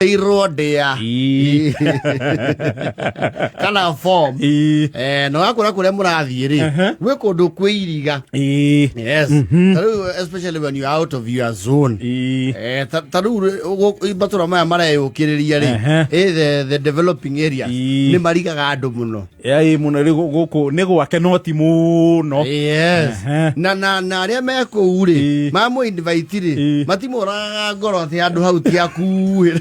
irodea kana form no akora kure murathie ri we kundu kwiriga yes especially when you out of your zone taru ibatura maya mareyukiriria ri the developing areas ni marigaga andu muno muno ri guku ni gwake no ti muno yes na aria meku ri mamu invite ri matimuraga ngoro ati andu hau ti akuhira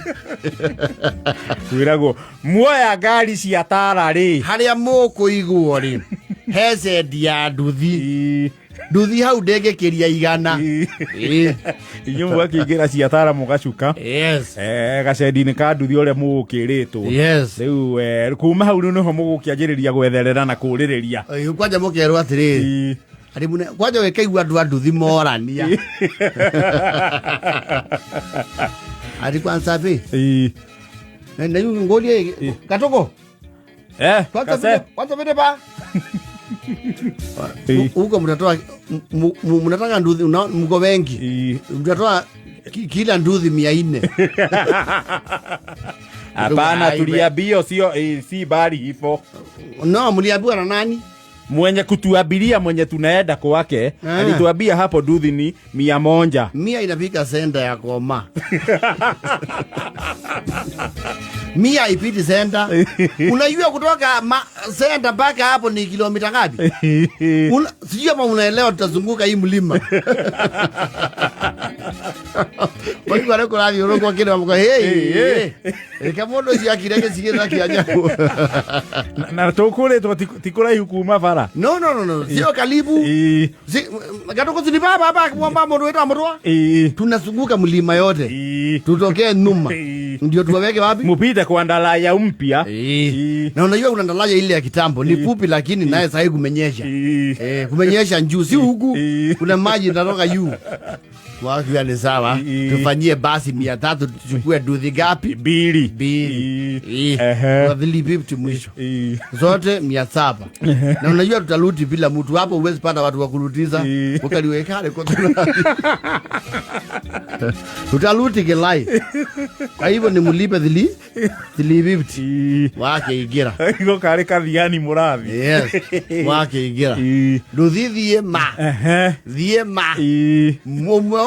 Kwirago muoya ngari cia tara ri haria mukuigwo ri heze dia nduthi hau ndengekiria igana inyu mwakingira cia tara mugacuka yes gacedi-ini ka nduthi uria mugukiritwo yes riu kuma hau niho mugukianjiriria gwetherera na kuririria kwanja mukerwo atiri ari mune kwanja wekaigua andu a nduthi morania ari kwanza be na yu ngolie katoko kwanza vile ba uko mtatoa mnataka nduthi mko wengi mtatoa kila nduthi 400 hapana tuliambia sio si bali hivyo no mliambiwa na nani mwenye kutuabiria mwenye tunaenda kwake alituambia hapo nduthi ni 100 inafika senda ya koma 100 ipiti senda unajua kutoka senda mpaka hapo ni kilomita ngapi sijui kama unaelewa tutazunguka hii mlima bali wale kwa radio kwa kile wamko hey kama ndo si akirege sigeza kiajabu na tokole tikora hukuma fara no sio karibu katoko zini baba mwamba mmoja wetu amroa tunazunguka mlima yote tutokee nyuma ndio tuweke wapi mpita kwa ndalaya mpya na unajua kuna ndalaya ile ya kitambo ni fupi lakini naye sasa kumenyesha kumenyesha njuu si huku kuna maji yanatoka juu wakiwa ni sawa tufanyie basi 300 tuchukue nduthi gapi 2 kwa vilipi mwisho zote 700 na unajua tutaluti bila mtu hapo uwezi pata watu wa kurutiza ukaliwekale kwa tutaluti kelai kwa hivyo ni mlipe 350 wake igira iko kare kadhiani murathi yes wake igira nduthi thie ma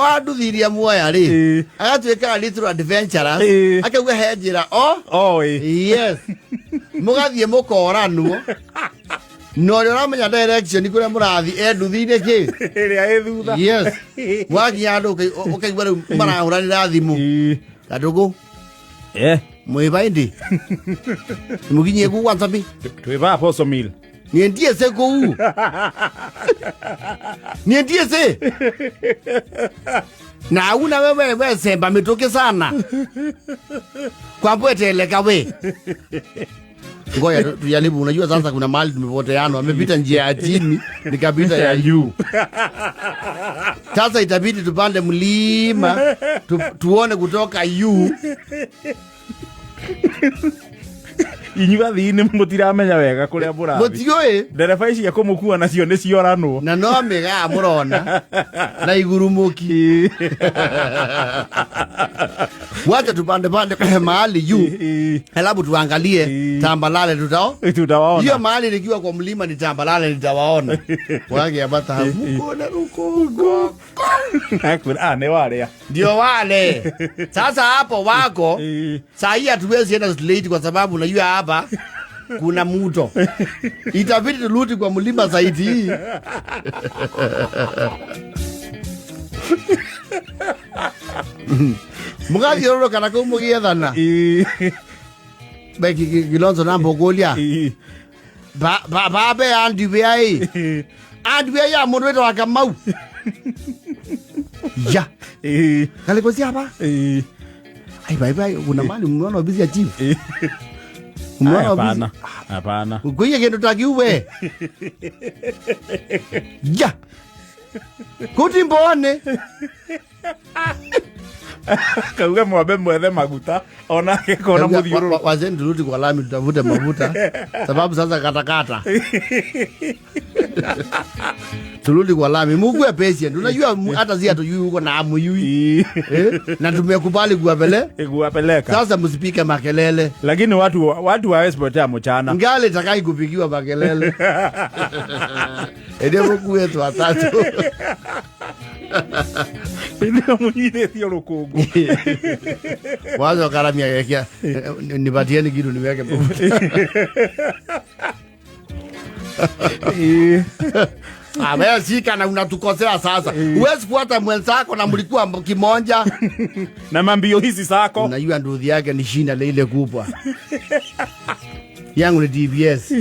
wadu thiria muoya ri agatwika little adventurous akauga henjira yes mugathie mukoranwo no ramenya direction kuria murathi nduthi-ini ki ria ithutha yes wagia andu ukaigua riu marahuranira thimu katugu mwibaindi muginyie ku WhatsApp twiba aposo mil niendie se ku niendie se na una wewe semba mitoke sana kwa bweteleka we ngoja tujaribu unajua sasa kuna mahali tumepoteana amepita njia ya chini nikapita ya juu sasa itabidi tupande mlima tuone kutoka juu inyuga thini mutiramenya wega kuria murathi mutioe ndereba ici akumukua nacio ni cioranwo na no mega murona na igurumuki wacha tupande mahali juu halafu tuangalie tambalale tutawaona hiyo mahali nikiwa kwa mlima ni tambalale nitawaona wage abata hapo na ruko ne wale ndio wale sasa hapo wako saa hii hatuwezi enda straight kwa sababu unajua hapa kuna mto itabidi tuluti kwa mlima zaidi hii mugathi roro kana kumugiethana beki Kilonzo na Mbogolia babe andiwe ya mundu wetu akamau ya kale kosi hapa ai bye kuna mali mnaona bizi ya chief hapana kuye kendo takiuwe ya kuti mbone kauga mwambe mwethe maguta ona kona muthiuru wazeni turudi kwa lami tutavute mafuta sababu sasa katakata Turudi kwa lami. Mungu ya patient. Unajua hata zia tujui huko na amuyui. Na tumekubali kuwapeleka. Sasa msipike makelele. Lakini watu hawezi potea mchana. Ngale takai kupigiwa makelele. Ndio Mungu wetu watatu. Ndio mwingine sio lukungu. Wazo karamia yake. Nipatieni kitu niweke. Wewe sika na unatukosea sasa. Huwezi kuata mwenzako na mlikuwa kimoja. Na mambio hizi zako. Unajua nduthi yake ni shina ile kubwa. Yangu ni DBS.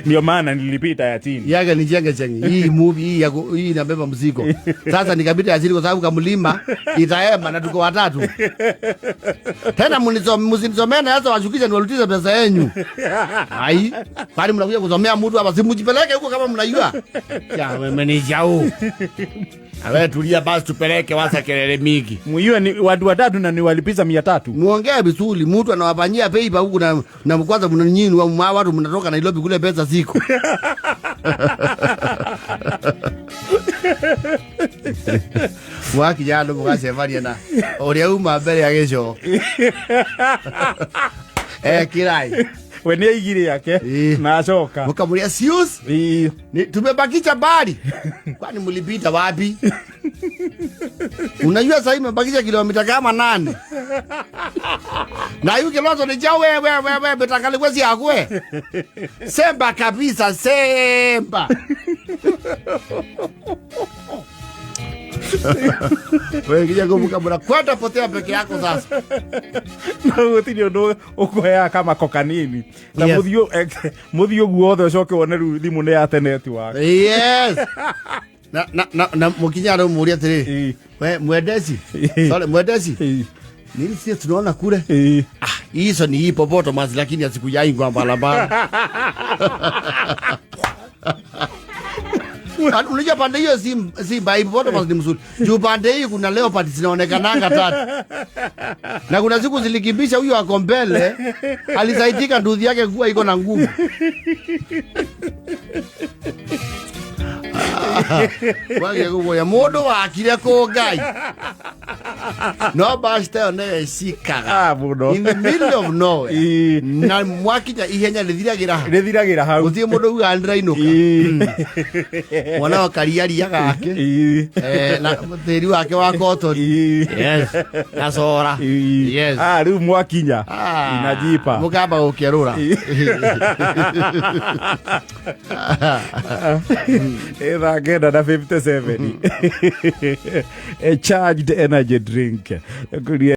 Ndio maana nilipita ya chini. Yake ni chenge. Hii movie hii inabeba mzigo. Sasa nikapita ya chini kwa sababu kamlima itaema na tuko watatu. Tena msinisomene hata washukisha niwalutize pesa yenu. Hai. Kwani mnakuja kusomea mtu hapa simujipeleke huko kama mnajua. Ya wewe ni jao. Awe tulia basi tupeleke wasa kelele mingi. Mwiwe ni watu watatu na ni walipiza 300. Muongea vizuri, mtu anawafanyia peipa huku na kwanza mnanyinyi watu mnatoka Nairobi kule pesa ziko. Mwaki jalo mkase varia na. Oria uma mbele ya kesho. Kirai. Wene igiri yake na achoka. Mkamulia sius? Tumebakisha bali. Kwani mlipita wapi? Unajua sasa imebakisha kilomita kama 8. Na yuke lozo ni jao wewe betakali kwezi yakwe. Semba kabisa semba. Wewe kija kumbuka bora kwenda potea peke yako sasa. Na utinio ndo ukoya kama kokanini. Na muthio guothe ucoke wone ru thimu ne ya teneti wako. Yes. Na mukinyaro muria tiri. We mwendesi. Sorry mwendesi. Nini sisi tunaona kule? Hizo ni hippopotamus lakini asikujai kwa barabara. Unajua pande hiyo si hippopotamus ni mzuri. Juu pande hii kuna leopard zinaonekananga 3. Na kuna siku zilikimbisha huyo ako mbele, alisaitika nduthi yake kuwa iko na nguvu. Wage kuboya modo wakire ko gai. No basta ne sikaga. Muno. In the middle of nowhere. Na mwakija ihenya lethiragira hau. Uthie modo uga inuka. Mwana wakariari yake. Na theri wake wa cotton. Yes. Na sora. Yes. Riu mwakinya. Inajipa. Mukamba ukerura. Agenda na 57. A charged energy drink.